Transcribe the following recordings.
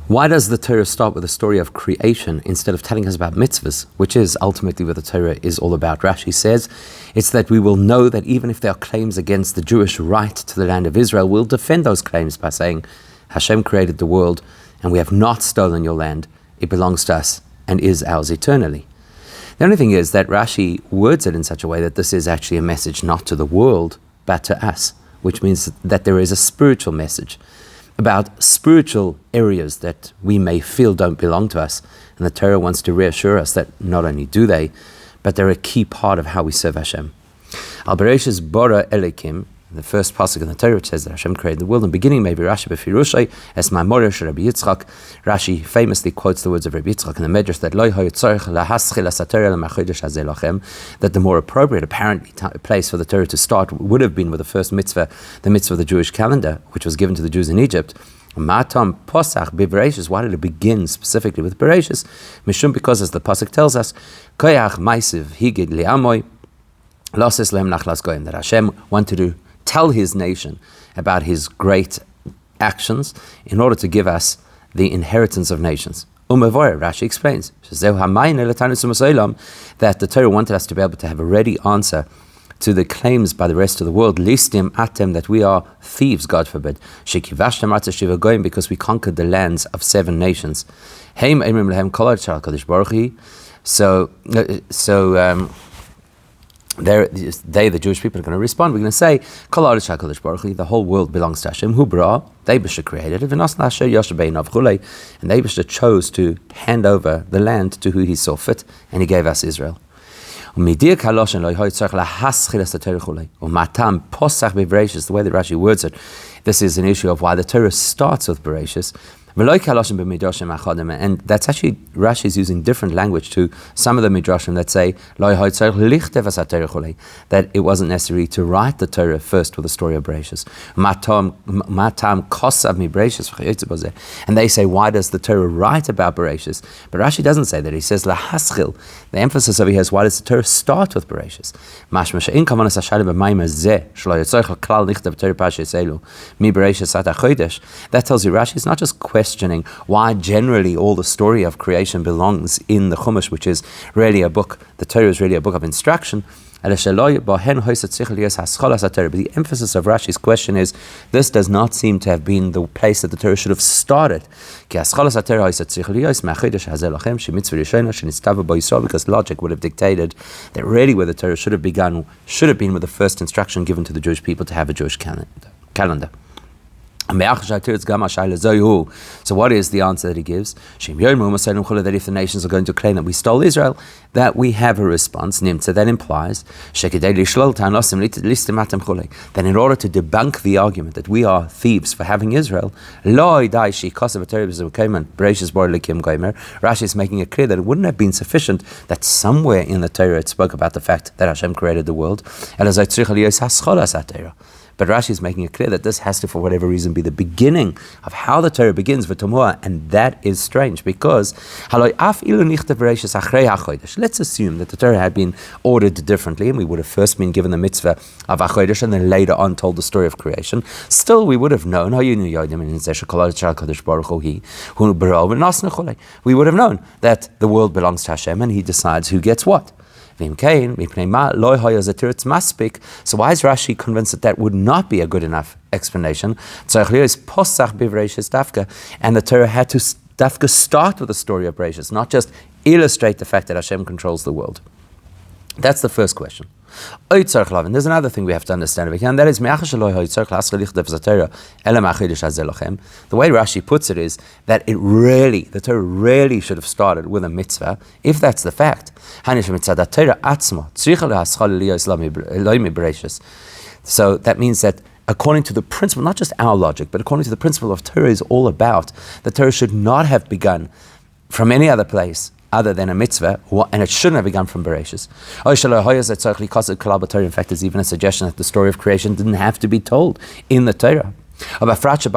Why does the Torah start with the story of creation instead of telling us about mitzvahs, which is ultimately what the Torah is all about? Rashi says it's that we will know that even if there are claims against the Jewish right to the land of Israel, we'll defend those claims by saying, Hashem created the world and we have not stolen your land. It belongs to us and is ours eternally. The only thing is that Rashi words it in such a way that this is actually a message not to the world, but to us, which means that there is a spiritual message about spiritual areas that we may feel don't belong to us. And the Torah wants to reassure us that not only do they, but they're a key part of how we serve Hashem. Al Bereishis bara Elikim, the first pasuk in the Torah, which says that Hashem created the world. In the beginning, maybe Rashi b'firushay, es ma'morish Rabbi Yitzchak. Rashi famously quotes the words of Rabbi Yitzchak in the Medrash that lo hayotzarich lahaschil haStorah l'machodesh hazeh lachem, that the more appropriate, apparently, place for the Torah to start would have been with the first mitzvah, the mitzvah of the Jewish calendar, which was given to the Jews in Egypt. Matam posach bereishis. Why did it begin specifically with Bereishis? Mishum, because as the pasuk tells us, koyach ma'isiv higid li'amoy loses lehem nachlas goyim, that Hashem wanted to tell his nation about his great actions in order to give us the inheritance of nations. Rashi explains that the Torah wanted us to be able to have a ready answer to the claims by the rest of the world, listim atem, that we are thieves, God forbid, because we conquered the lands of 7 nations. They, the Jewish people, are going to respond. We're going to say, the whole world belongs to Hashem. They created it, and they chose to hand over the land to who he saw fit, and he gave us Israel. The way that Rashi words it, this is an issue of why the Torah starts with Bereishis. And that's actually, Rashi is using different language to some of the midrashim that say that it wasn't necessary to write the Torah first with the story of Bereishis. And they say, why does the Torah write about Bereishis? But Rashi doesn't say that. He says lahaschil. The emphasis over here is, why does the Torah start with Bereishis? That tells you Rashi is not just questioning why generally all the story of creation belongs in the Chumash, which is really a book, the Torah is really a book of instruction. But the emphasis of Rashi's question is, this does not seem to have been the place that the Torah should have started. Because logic would have dictated that really where the Torah should have been with the first instruction given to the Jewish people to have a Jewish calendar. So what is the answer that he gives? That if the nations are going to claim that we stole Israel, that we have a response, nimtza, that implies that in order to debunk the argument that we are thieves for having Israel, Rashi is making it clear that it wouldn't have been sufficient that somewhere in the Torah it spoke about the fact that Hashem created the world. But Rashi is making it clear that this has to, for whatever reason, be the beginning of how the Torah begins with Tomuah, and that is strange because let's assume that the Torah had been ordered differently, and we would have first been given the mitzvah of HaChodesh and then later on told the story of creation. Still, we would have known we would have known that the world belongs to Hashem and he decides who gets what. So why is Rashi convinced that would not be a good enough explanation? And the Torah had to dafka start with the story of Bereishis, not just illustrate the fact that Hashem controls the world. That's the first question. And there's another thing we have to understand over here, and that is the way Rashi puts it is that the Torah really should have started with a mitzvah, if that's the fact. So that means that according to the principle, not just our logic, but according to the principle of Torah is all about, the Torah should not have begun from any other place other than a mitzvah, and it shouldn't have begun from Bereishis. In fact, there's even a suggestion that the story of creation didn't have to be told in the Torah. Especially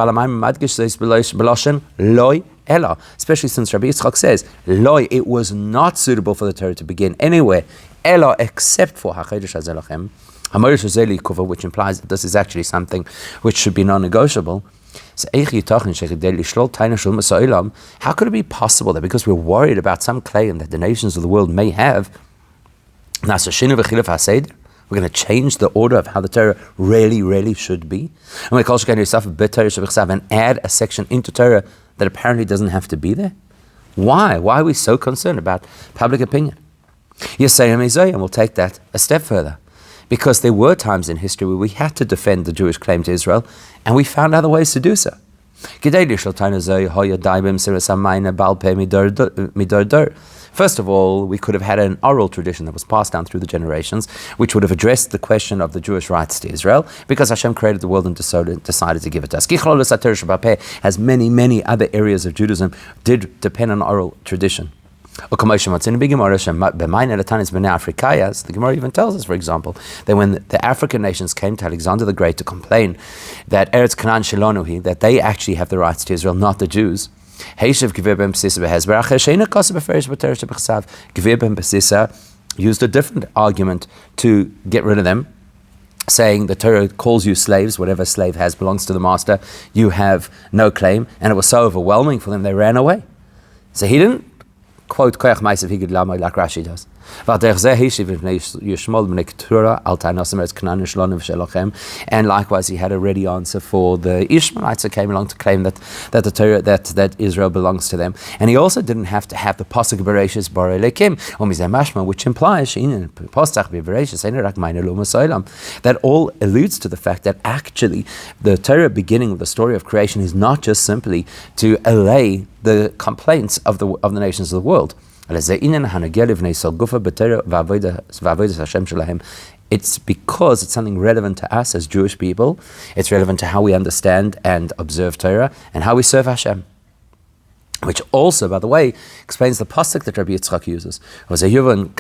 since Rabbi Yitzchak says, Loi, it was not suitable for the Torah to begin anywhere, Ela, except for HaChodesh Hazeh Lachem, which implies that this is actually something which should be non-negotiable. So how could it be possible that because we're worried about some claim that the nations of the world may have, we're going to change the order of how the Torah really should be? And add a section into Torah that apparently doesn't have to be there? Why? Why are we so concerned about public opinion? And we'll take that a step further. Because there were times in history where we had to defend the Jewish claim to Israel, and we found other ways to do so. First of all, we could have had an oral tradition that was passed down through the generations, which would have addressed the question of the Jewish rights to Israel, because Hashem created the world and decided to give it to us. As many other areas of Judaism did depend on oral tradition. The Gemara even tells us, for example, that when the African nations came to Alexander the Great to complain that Eretz Canaan Shilonuhi, that they actually have the rights to Israel, not the Jews, Gvir ben Besissa used a different argument to get rid of them, saying the Torah calls you slaves, whatever slave has belongs to the master, you have no claim, and it was so overwhelming for them they ran away. So he didn't quote Koyach Maisav Higid Lamai like Rashi does. And likewise, he had a ready answer for the Ishmaelites that came along to claim that the Torah, that Israel belongs to them. And he also didn't have to have the pasuk Bereishis Borei Lekim, which implies that all alludes to the fact that actually the Torah beginning of the story of creation is not just simply to allay the complaints of the nations of the world. It's because it's something relevant to us as Jewish people. It's relevant to how we understand and observe Torah and how we serve Hashem. Which also, by the way, explains the pasuk that Rabbi Yitzchak uses. What's the pasuk?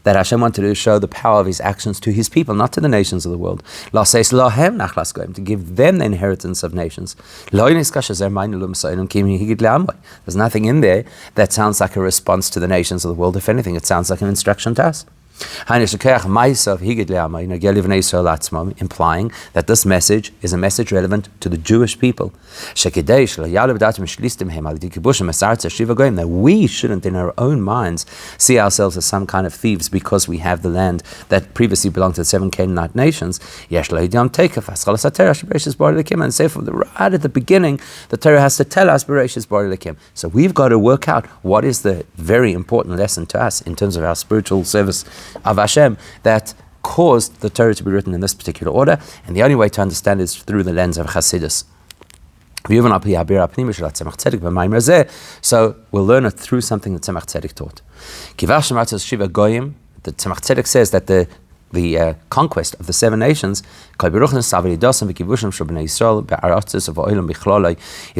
That Hashem wanted to show the power of His actions to His people, not to the nations of the world. To give them the inheritance of nations. There's nothing in there that sounds like a response to the nations of the world. If anything, it sounds like an instruction to us. Implying that this message is a message relevant to the Jewish people. That we shouldn't in our own minds see ourselves as some kind of thieves because we have the land that previously belonged to the 7 Canaanite nations. And say from right at the beginning, the Torah has to tell us Bereishis Bar Elikim. So we've got to work out what is the very important lesson to us in terms of our spiritual service of Hashem that caused the Torah to be written in this particular order, and the only way to understand it is through the lens of Chassidus. So we'll learn it through something that Tzemach Tzedek taught. The Tzemach Tzedek says that the conquest of the 7 nations is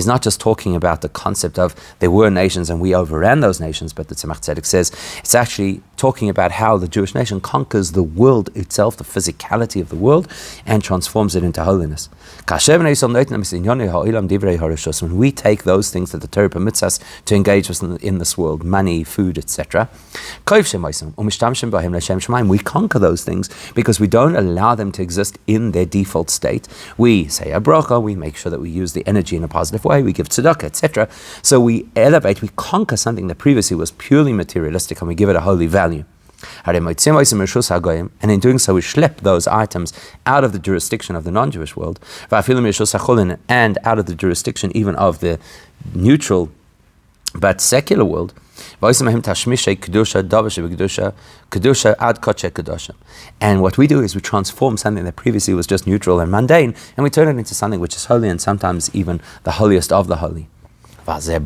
not just talking about the concept of there were nations and we overran those nations, but the Tzemach Tzedek says it's actually talking about how the Jewish nation conquers the world itself, the physicality of the world, and transforms it into holiness. When we take those things that the Torah permits us to engage with in this world, money, food, etc., we conquer those things because we don't allow them to exist in their default state. We say a bracha, we make sure that we use the energy in a positive way, we give tzedakah, etc. So we elevate, we conquer something that previously was purely materialistic, and we give it a holy value. And in doing so, we schlep those items out of the jurisdiction of the non-Jewish world, and out of the jurisdiction even of the neutral but secular world. And what we do is we transform something that previously was just neutral and mundane, and we turn it into something which is holy, and sometimes even the holiest of the holy. And it's the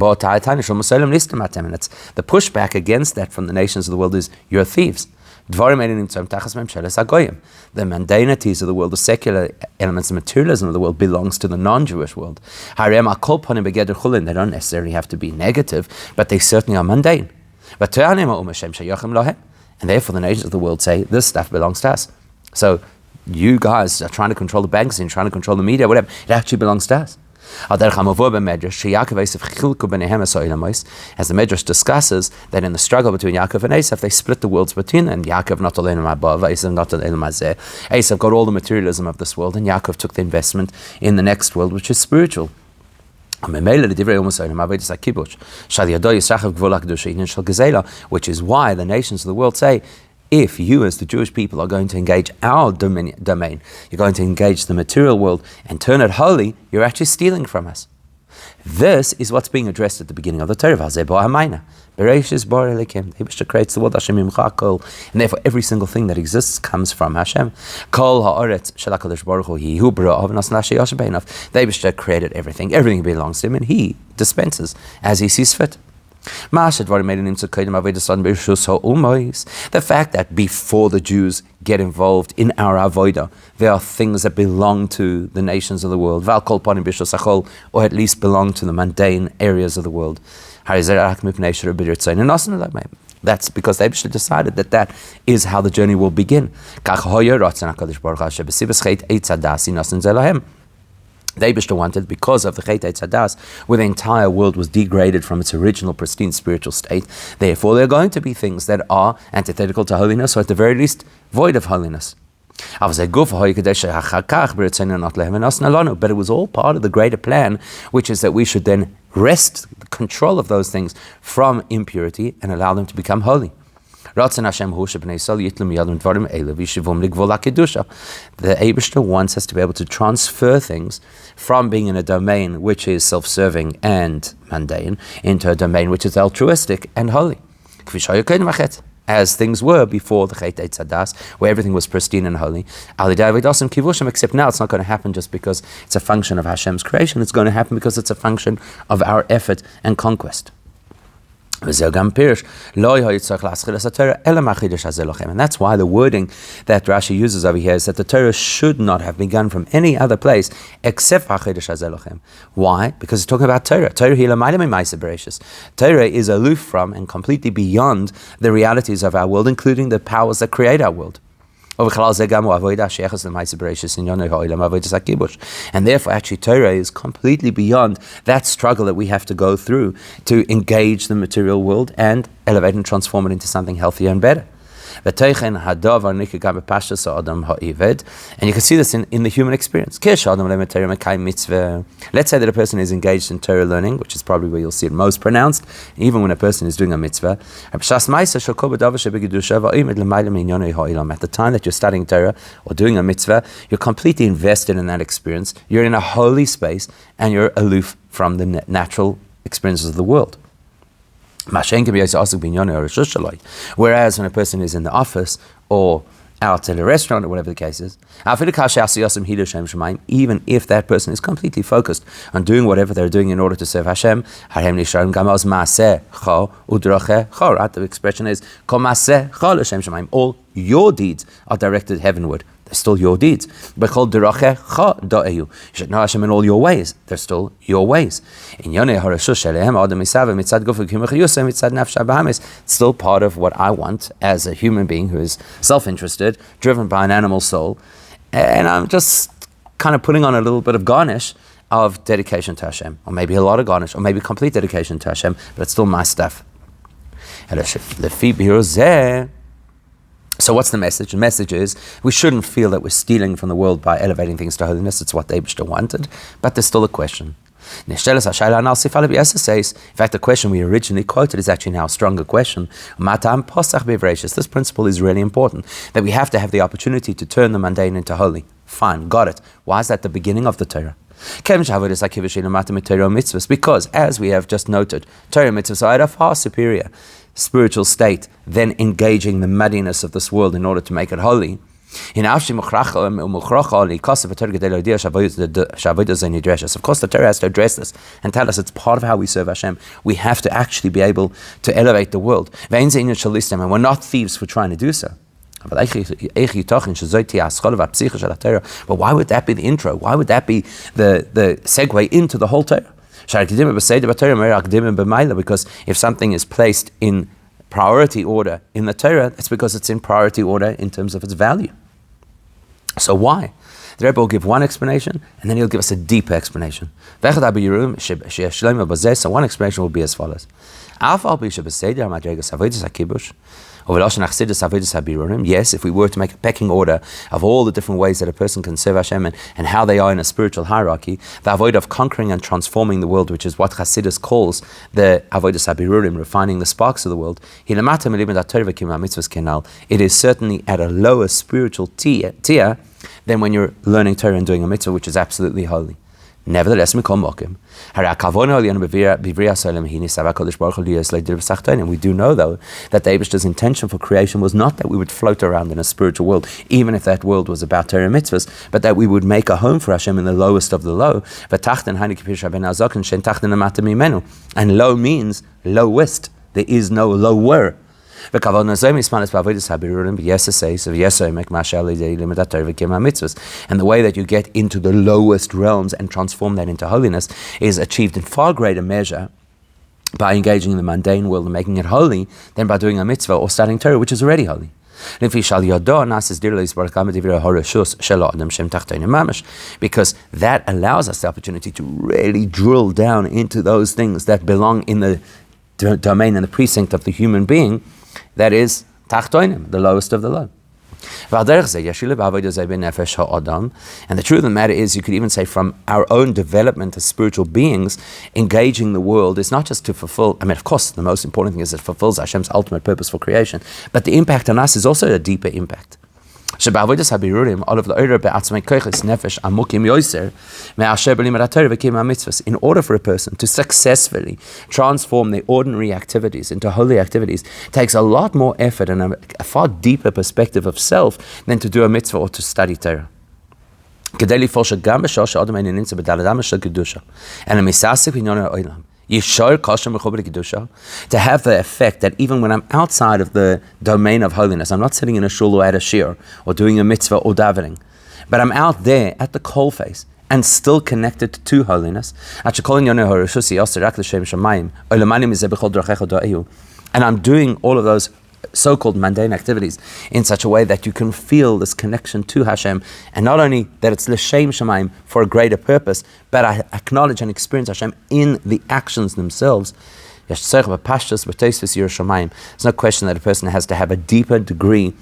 pushback against that from the nations of the world is, you're thieves. The mundanities of the world, the secular elements, the materialism of the world belongs to the non-Jewish world. They don't necessarily have to be negative, but they certainly are mundane. And therefore the nations of the world say, this stuff belongs to us. So you guys are trying to control the banks and trying to control the media, whatever. It actually belongs to us. As the Medrash discusses that in the struggle between Yaakov and Esav, they split the worlds between them. Yaakov not aleinu above, Esav not aleinu mazeh. Esav got all the materialism of this world, and Yaakov took the investment in the next world, which is spiritual. Which is why the nations of the world say, if you as the Jewish people are going to engage our domain, you're going to engage the material world and turn it holy, you're actually stealing from us. This is what's being addressed at the beginning of the Torah. Bereishis Eibishter creates the world, and therefore every single thing that exists comes from Hashem. The Eibishter created everything. Everything belongs to him, and he dispenses as he sees fit. The fact that before the Jews get involved in our avodah, there are things that belong to the nations of the world, or at least belong to the mundane areas of the world. That's because they decided that is how the journey will begin. The Eibishter wanted, because of the Chet Eitz Hadas, where the entire world was degraded from its original pristine spiritual state. Therefore, there are going to be things that are antithetical to holiness, or at the very least, void of holiness. But it was all part of the greater plan, which is that we should then wrest the control of those things from impurity and allow them to become holy. The Eibishter wants us to be able to transfer things from being in a domain which is self-serving and mundane into a domain which is altruistic and holy, as things were before the Chet Eitz Hadas, where everything was pristine and holy. Except now it's not going to happen just because it's a function of Hashem's creation. It's going to happen because it's a function of our effort and conquest. And that's why the wording that Rashi uses over here is that the Torah should not have begun from any other place except Why? Because it's talking about Torah. Torah is aloof from and completely beyond the realities of our world, including the powers that create our world. And therefore, actually, Torah is completely beyond that struggle that we have to go through to engage the material world and elevate and transform it into something healthier and better. And you can see this in the human experience. Let's say that a person is engaged in Torah learning, which is probably where you'll see it most pronounced, even when a person is doing a mitzvah. At the time that you're studying Torah or doing a mitzvah, you're completely invested in that experience. You're in a holy space and you're aloof from the natural experiences of the world. Whereas when a person is in the office or out at a restaurant or whatever the case is, even if that person is completely focused on doing whatever they're doing in order to serve Hashem, the expression is all your deeds are directed heavenward. They're still your deeds. You should know Hashem in all your ways. They're still your ways. It's still part of what I want as a human being who is self-interested, driven by an animal soul. And I'm just kind of putting on a little bit of garnish of dedication to Hashem, or maybe a lot of garnish, or maybe complete dedication to Hashem, but it's still my stuff. So what's the message? The message is we shouldn't feel that we're stealing from the world by elevating things to holiness. It's what the Eibishter wanted, but there's still a question. In fact, the question we originally quoted is actually now a stronger question. This principle is really important, that we have to have the opportunity to turn the mundane into holy. Fine, got it. Why is that the beginning of the Torah? Because, as we have just noted, Torah mitzvahs are at a far superior spiritual state than engaging the muddiness of this world in order to make it holy. Of course, the Torah has to address this and tell us it's part of how we serve Hashem. We have to actually be able to elevate the world. And we're not thieves for trying to do so. But why would that be the intro? Why would that be the segue into the whole Torah? Because if something is placed in priority order in the Torah, it's because it's in priority order in terms of its value. So why? The Rebbe will give one explanation, and then he'll give us a deeper explanation. So one explanation will be as follows. Yes, if we were to make a pecking order of all the different ways that a person can serve Hashem and how they are in a spiritual hierarchy, the avoid of conquering and transforming the world, which is what Chassidus calls the avodas habirurim, refining the sparks of the world, it is certainly at a lower spiritual tier than when you're learning Torah and doing a mitzvah, which is absolutely holy. Nevertheless, and we do know though that the Eibishter's intention for creation was not that we would float around in a spiritual world, even if that world was about Torah mitzvahs, but that we would make a home for Hashem in the lowest of the low. And low means lowest. There is no lower. And the way that you get into the lowest realms and transform that into holiness is achieved in far greater measure by engaging in the mundane world and making it holy than by doing a mitzvah or studying Torah, which is already holy. Because that allows us the opportunity to really drill down into those things that belong in the domain and the precinct of the human being, that is tachtoinim, the lowest of the low. And the truth of the matter is, you could even say from our own development as spiritual beings, engaging the world is not just to fulfill, of course, the most important thing is it fulfills Hashem's ultimate purpose for creation, but the impact on us is also a deeper impact. In order for a person to successfully transform their ordinary activities into holy activities, takes a lot more effort and a far deeper perspective of self than to do a mitzvah or to study Torah. To have the effect that even when I'm outside of the domain of holiness, I'm not sitting in a shul or at a shir or doing a mitzvah or davening, but I'm out there at the coalface and still connected to holiness. And I'm doing all of those so-called mundane activities in such a way that you can feel this connection to Hashem, and not only that it's l'shem shamayim, for a greater purpose, but I acknowledge and experience Hashem in the actions themselves. There's no question that a person has to have a deeper degree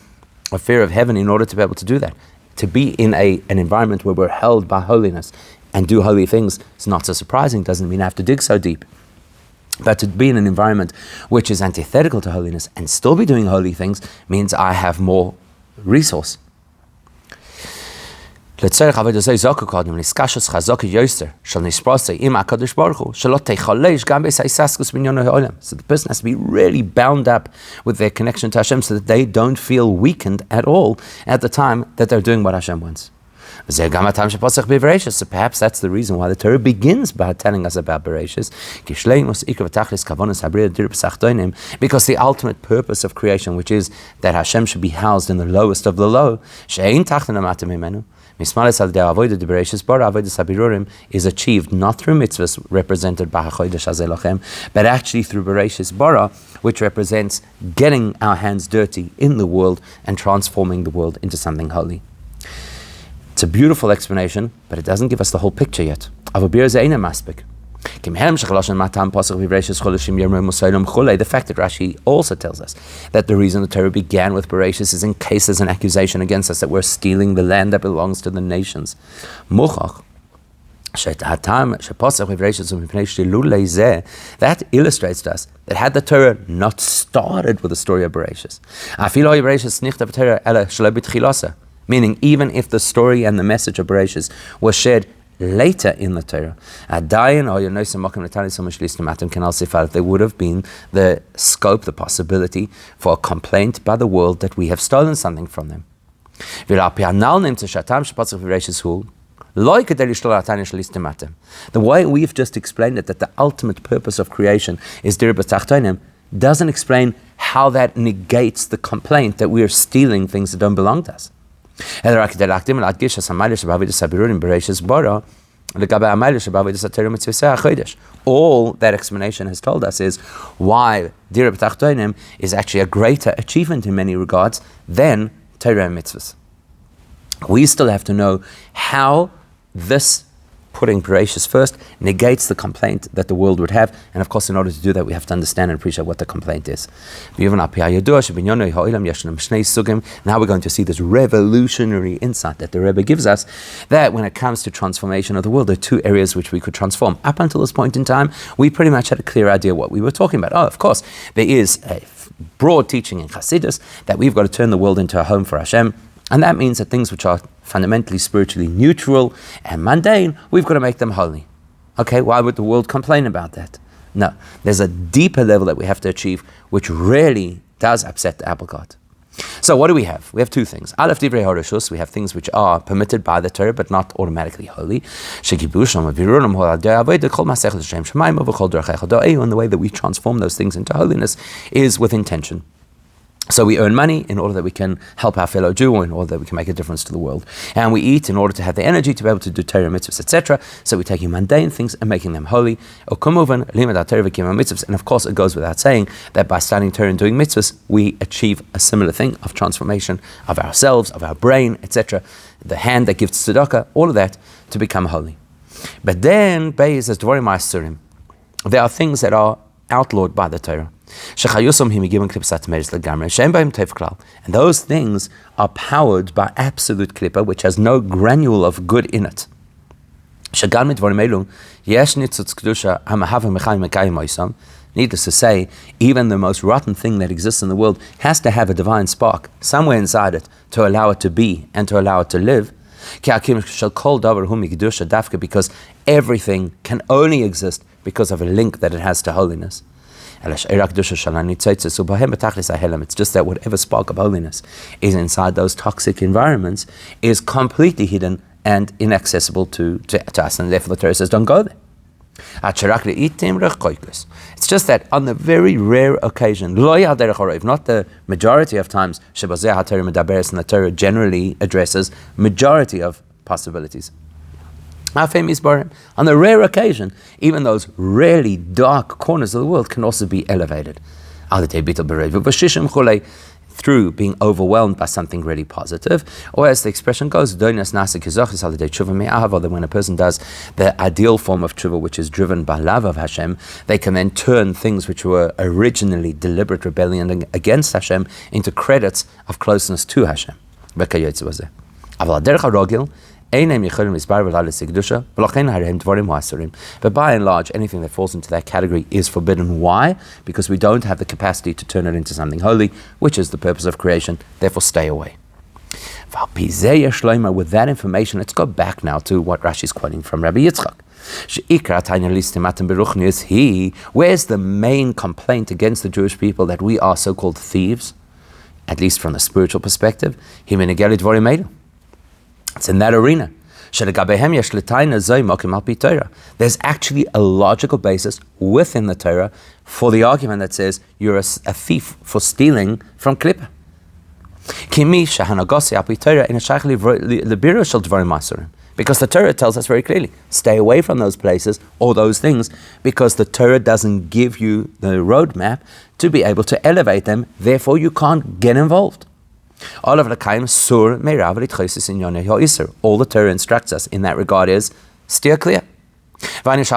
of fear of heaven in order to be able to do that. To be in an environment where we're held by holiness and do holy things is not so surprising, doesn't mean I have to dig so deep. But to be in an environment which is antithetical to holiness and still be doing holy things means I have more resource. So the person has to be really bound up with their connection to Hashem so that they don't feel weakened at all at the time that they're doing what Hashem wants. So perhaps that's the reason why the Torah begins by telling us about Bereishis, because the ultimate purpose of creation, which is that Hashem should be housed in the lowest of the low, is achieved not through mitzvahs represented by Hachodesh Hazeh Lachem, but actually through Bereishis bara, which represents getting our hands dirty in the world and transforming the world into something holy. It's a beautiful explanation, but it doesn't give us the whole picture yet. The fact that Rashi also tells us that the reason the Torah began with Bereishis is in case there's an accusation against us that we're stealing the land that belongs to the nations. That illustrates to us that had the Torah not started with the story of Bereishis, meaning even if the story and the message of Bereishis was shared later in the Torah, there would have been the scope, the possibility for a complaint by the world that we have stolen something from them. The way we've just explained it, that the ultimate purpose of creation is dir b'tachtonim, doesn't explain how that negates the complaint that we are stealing things that don't belong to us. All that explanation has told us is why Dir B'Tachtonim is actually a greater achievement in many regards than Torah and mitzvahs. We still have to know how this putting Bereishis first negates the complaint that the world would have. And of course, in order to do that, we have to understand and appreciate what the complaint is. Now we're going to see this revolutionary insight that the Rebbe gives us, that when it comes to transformation of the world, there are two areas which we could transform. Up until this point in time, we pretty much had a clear idea what we were talking about. Oh, of course, there is a broad teaching in Chassidus that we've got to turn the world into a home for Hashem. And that means that things which are fundamentally spiritually neutral and mundane, we've got to make them holy. Okay, why would the world complain about that? No, there's a deeper level that we have to achieve, which really does upset the apple cart. So what do we have? We have two things. Aleph divrei harishus, we have things which are permitted by the Torah, but not automatically holy. And the way that we transform those things into holiness is with intention. So we earn money in order that we can help our fellow Jew, or in order that we can make a difference to the world. And we eat in order to have the energy to be able to do Torah mitzvahs, etc. So we're taking mundane things and making them holy. And of course, it goes without saying that by studying Torah and doing mitzvahs, we achieve a similar thing of transformation of ourselves, of our brain, etc. The hand that gives tzedakah, all of that to become holy. But then, there are things that are outlawed by the Torah. And those things are powered by absolute klippa, which has no granule of good in it. Needless to say, even the most rotten thing that exists in the world has to have a divine spark somewhere inside it to allow it to be and to allow it to live. Because everything can only exist because of a link that it has to holiness. It's just that whatever spark of holiness is inside those toxic environments is completely hidden and inaccessible to us, and therefore the Torah says don't go there. It's just that on the very rare occasion, not the majority of times, and the Torah generally addresses majority of possibilities. On the rare occasion, even those really dark corners of the world can also be elevated. Through being overwhelmed by something really positive, or as the expression goes, when a person does the ideal form of tshuva, which is driven by love of Hashem, they can then turn things which were originally deliberate rebellion against Hashem into credits of closeness to Hashem. But by and large, anything that falls into that category is forbidden. Why? Because we don't have the capacity to turn it into something holy, which is the purpose of creation. Therefore, stay away. With that information, let's go back now to what Rashi is quoting from Rabbi Yitzchak. Where's the main complaint against the Jewish people, that we are so-called thieves, at least from the spiritual perspective? It's in that arena. There's actually a logical basis within the Torah for the argument that says you're a thief for stealing from klippa. Because the Torah tells us very clearly, stay away from those places or those things, because the Torah doesn't give you the roadmap to be able to elevate them, therefore you can't get involved. All the Torah instructs us in that regard is steer clear. Which means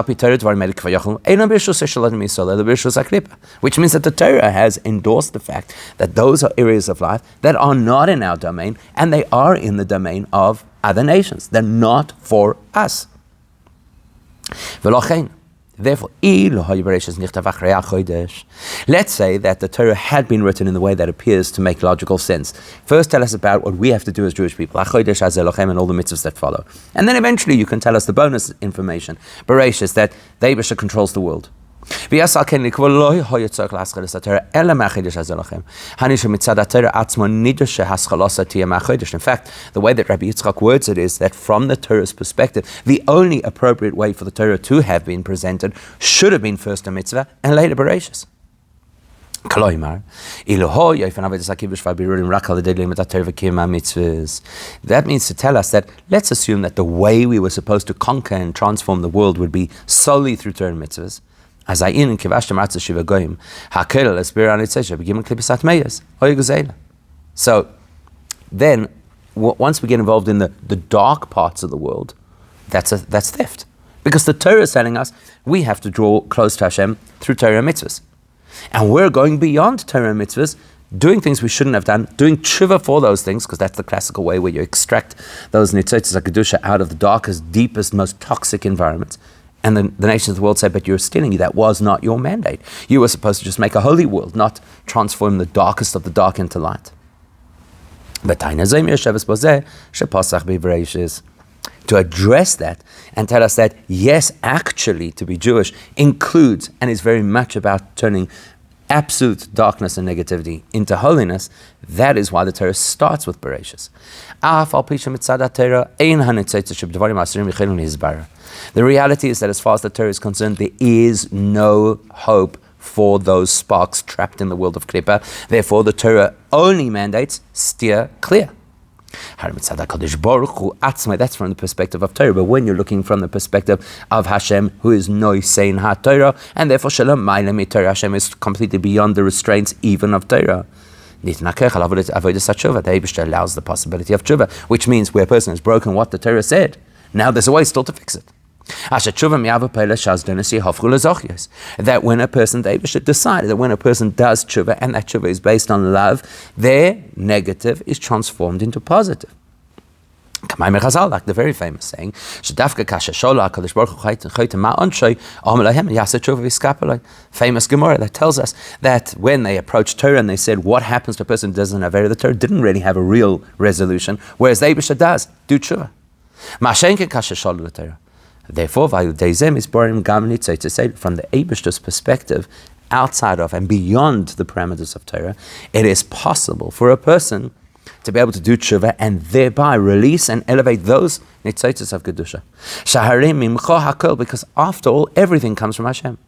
that the Torah has endorsed the fact that those are areas of life that are not in our domain, and they are in the domain of other nations. They're not for us. Therefore, let's say that the Torah had been written in the way that appears to make logical sense. First, tell us about what we have to do as Jewish people, and all the mitzvahs that follow. And then eventually you can tell us the bonus information, Bereishis, that the Eibusha controls the world. In fact, the way that Rabbi Yitzchak words it is that from the Torah's perspective, the only appropriate way for the Torah to have been presented should have been first a mitzvah and later Bereishis. That means to tell us that let's assume that the way we were supposed to conquer and transform the world would be solely through Torah mitzvahs. So then once we get involved in the dark parts of the world, that's theft. Because the Torah is telling us we have to draw close to Hashem through Torah and mitzvahs. And we're going beyond Torah and mitzvahs, doing things we shouldn't have done, doing tshuva for those things, because that's the classical way where you extract those nitzotzos HaKedusha out of the darkest, deepest, most toxic environments. And the nations of the world say, but you're stealing. That was not your mandate. You were supposed to just make a holy world, not transform the darkest of the dark into light. To address that and tell us that, yes, actually, to be Jewish includes and is very much about turning absolute darkness and negativity into holiness. That is why the Torah starts with Bereishis. The reality is that as far as the Torah is concerned, there is no hope for those sparks trapped in the world of Klippa. Therefore, the Torah only mandates steer clear. That's from the perspective of Torah. But when you're looking from the perspective of Hashem, who is noisein ha-Torah, and therefore Shalom Ma'ilem Torah, Hashem is completely beyond the restraints even of Torah. The Eibishter allows the possibility of tshuva, which means where a person has broken what the Torah said, now there's a way still to fix it. That when a person, the Eibishter decided that when a person does tshuva, and that tshuva is based on love, their negative is transformed into positive. Like the very famous saying, famous Gemara that tells us that when they approached Torah and they said, what happens to a person who doesn't have Torah? The Torah didn't really have a real resolution, whereas the Eibishter does, do tshuva. Therefore, from the Eibishter's perspective, outside of and beyond the parameters of Torah, it is possible for a person to be able to do tshuva and thereby release and elevate those nitzotzos of Kedusha. Because after all, everything comes from Hashem.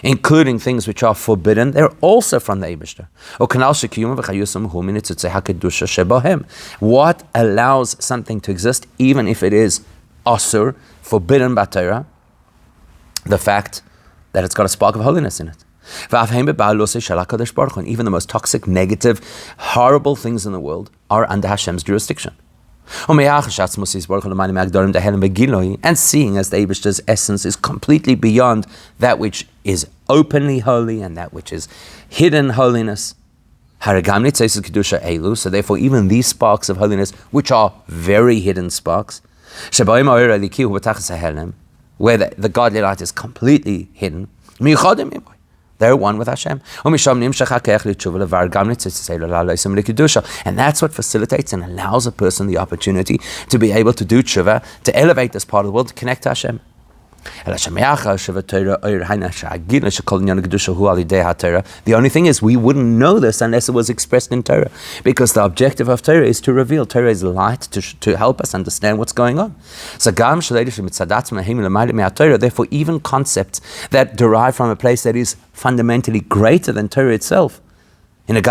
Including things which are forbidden, they're also from the Eibishter. What allows something to exist, even if it is asur, forbidden by Torah? The fact that it's got a spark of holiness in it. And even the most toxic, negative, horrible things in the world are under Hashem's jurisdiction. And seeing as the Eibishter's essence is completely beyond that which is openly holy and that which is hidden holiness, so therefore even these sparks of holiness, which are very hidden sparks, where the godly light is completely hidden, they're one with Hashem. And that's what facilitates and allows a person the opportunity to be able to do tshuva, to elevate this part of the world, to connect to Hashem. The only thing is, we wouldn't know this unless it was expressed in Torah, because the objective of Torah is to reveal. Torah is light to help us understand what's going on. Therefore, even concepts that derive from a place that is fundamentally greater than Torah itself, those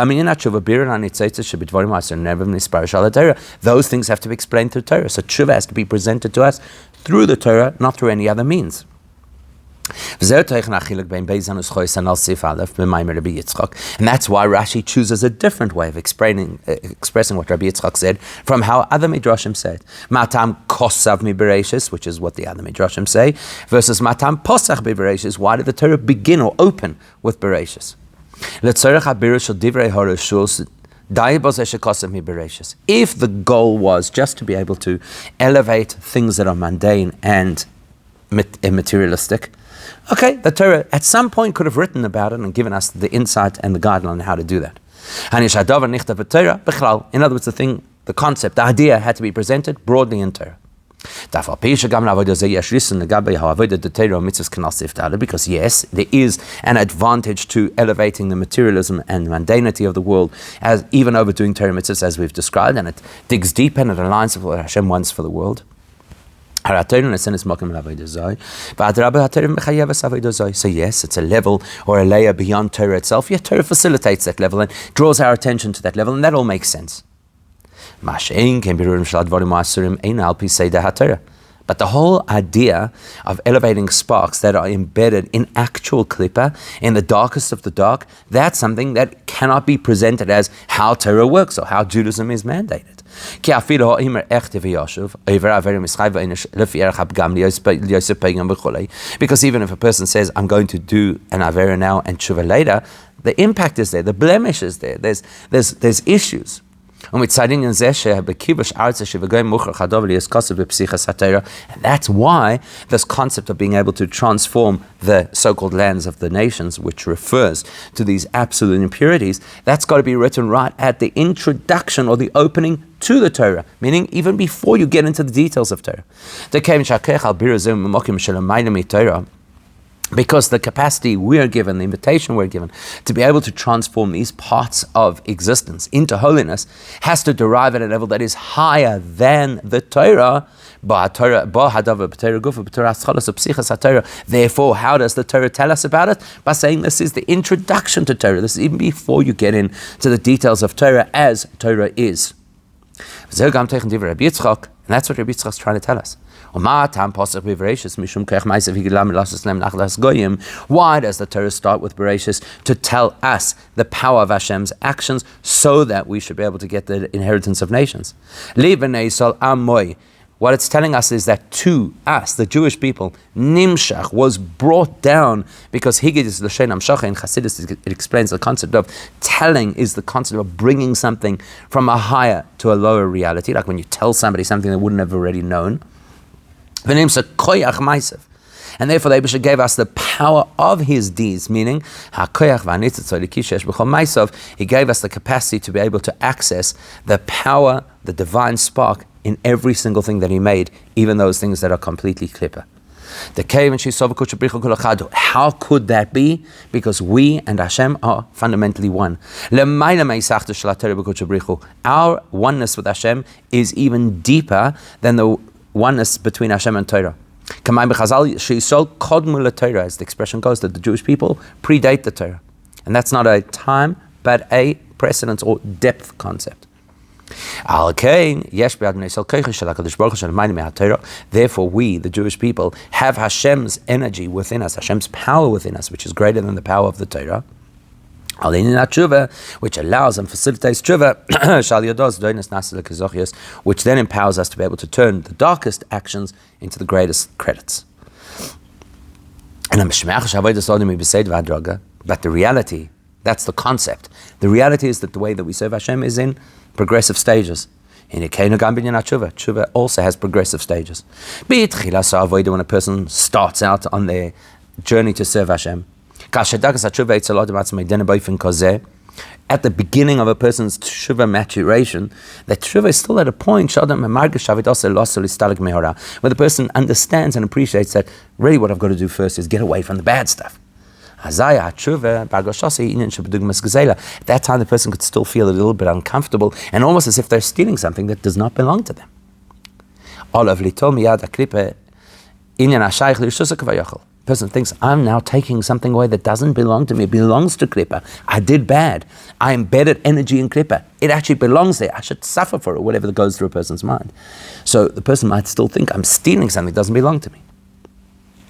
things have to be explained through Torah. So tshuva has to be presented to us through the Torah, not through any other means. And that's why Rashi chooses a different way of expressing what Rabbi Yitzchak said from how other midrashim said. Matam kosav mi Bereishis, which is what the other midrashim say, versus matam posach bi Bereishis. Why did the Torah begin or open with Bereishis? If the goal was just to be able to elevate things that are mundane and materialistic, okay, the Torah at some point could have written about it and given us the insight and the guideline on how to do that. In other words, the concept, the idea had to be presented broadly in Torah. Because yes, there is an advantage to elevating the materialism and mundanity of the world, as even overdoing Torah mitzvahs, as we've described, and it digs deep and it aligns with what Hashem wants for the world. So yes, it's a level or a layer beyond Torah itself, yet Torah facilitates that level and draws our attention to that level, and that all makes sense. But But the whole idea of elevating sparks that are embedded in actual klippa, in the darkest of the dark, that's something that cannot be presented as how Torah works or how Judaism is mandated. Because even if a person says, I'm going to do an avera now and tshuva later, the impact is there, the blemish is there, there's issues. And that's why this concept of being able to transform the so-called lands of the nations, which refers to these absolute impurities, that's got to be written right at the introduction or the opening to the Torah, meaning even before you get into the details of Torah. Because the capacity we're given, the invitation we're given to be able to transform these parts of existence into holiness has to derive at a level that is higher than the Torah. Therefore, how does the Torah tell us about it? By saying this is the introduction to Torah. This is even before you get into the details of Torah as Torah is. And that's what Rabbi Yitzchak is trying to tell us. Why does the Torah start with Bereishis? To tell us the power of Hashem's actions so that we should be able to get the inheritance of nations. What it's telling us is that to us, the Jewish people, Nimshach was brought down because Higid is L'shen Amshacha. In Chassidus, it explains the concept of telling is the concept of bringing something from a higher to a lower reality, like when you tell somebody something they wouldn't have already known. And therefore the Eibusha gave us the power of his deeds, meaning he gave us the capacity to be able to access the power, the divine spark in every single thing that he made, even those things that are completely klippa. How could that be? Because we and Hashem are fundamentally one. Our oneness with Hashem is even deeper than the oneness between Hashem and Torah. As the expression goes, that the Jewish people predate the Torah. And that's not a time, but a precedence or depth concept. Therefore, we, the Jewish people, have Hashem's energy within us, Hashem's power within us, which is greater than the power of the Torah, which allows and facilitates tshuva, which then empowers us to be able to turn the darkest actions into the greatest credits. But the reality, that's the concept. The reality is that the way that we serve Hashem is in progressive stages. Tshuva also has progressive stages. When a person starts out on their journey to serve Hashem, at the beginning of a person's tshuva maturation, that tshuva is still at a point where the person understands and appreciates that really what I've got to do first is get away from the bad stuff. At that time, the person could still feel a little bit uncomfortable and almost as if they're stealing something that does not belong to them. Person thinks, I'm now taking something away that doesn't belong to me. It belongs to Klippa. I did bad. I embedded energy in Klippa. It actually belongs there. I should suffer for it, whatever goes through a person's mind. So the person might still think, I'm stealing something that doesn't belong to me.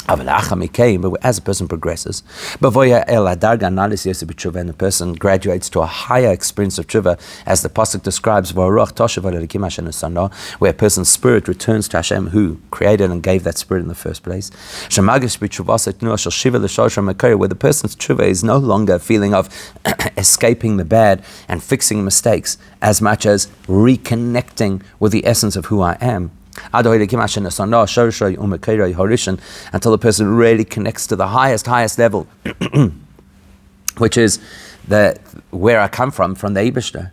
But as a person progresses, and the person graduates to a higher experience of tshuva, as the pasuk describes, where a person's spirit returns to Hashem, who created and gave that spirit in the first place, where the person's tshuva is no longer a feeling of escaping the bad and fixing mistakes, as much as reconnecting with the essence of who I am. Until the person really connects to the highest level, which is where I come from the Eibishter.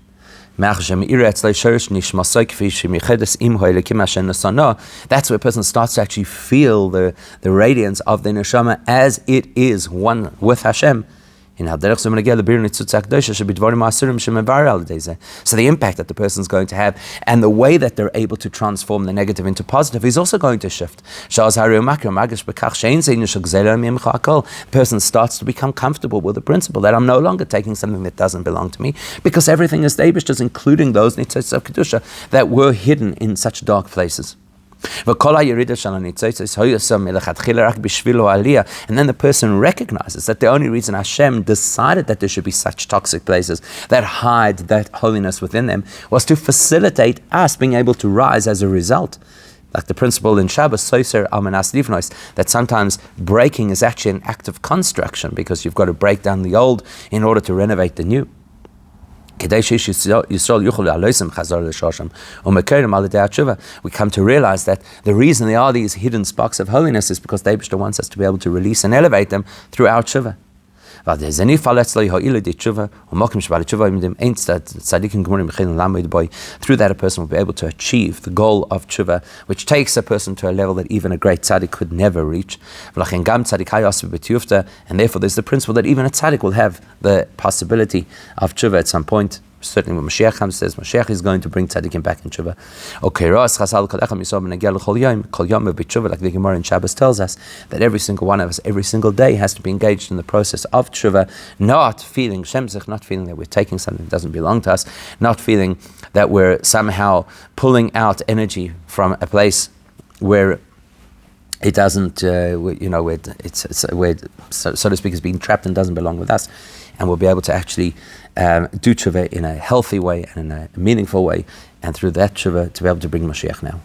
That's where a person starts to actually feel the radiance of the neshama as it is one with Hashem. So the impact that the person is going to have and the way that they're able to transform the negative into positive is also going to shift. The person starts to become comfortable with the principle that I'm no longer taking something that doesn't belong to me, because everything is the Eibishter's, including those nitzotzos of Kedusha that were hidden in such dark places. And then the person recognizes that the only reason Hashem decided that there should be such toxic places that hide that holiness within them was to facilitate us being able to rise as a result. Like the principle in Shabbos, that sometimes breaking is actually an act of construction, because you've got to break down the old in order to renovate the new. We come to realize that the reason there are these hidden sparks of holiness is because the Eibishter wants us to be able to release and elevate them through our tshuva. Through that, a person will be able to achieve the goal of tshuva, which takes a person to a level that even a great tzaddik could never reach. And therefore, there's the principle that even a tzaddik will have the possibility of tshuva at some point. Certainly when Mashiach comes, says Mashiach is going to bring tzaddikim back in tshuva. Like the Gemara in Shabbos tells us, that every single one of us, every single day, has to be engaged in the process of tshuva, not feeling shemzich, not feeling that we're taking something that doesn't belong to us, not feeling that we're somehow pulling out energy from a place where it doesn't, where so to speak, is being trapped and doesn't belong with us. And we'll be able to actually do tshuva in a healthy way and in a meaningful way, and through that tshuva to be able to bring Mashiach now.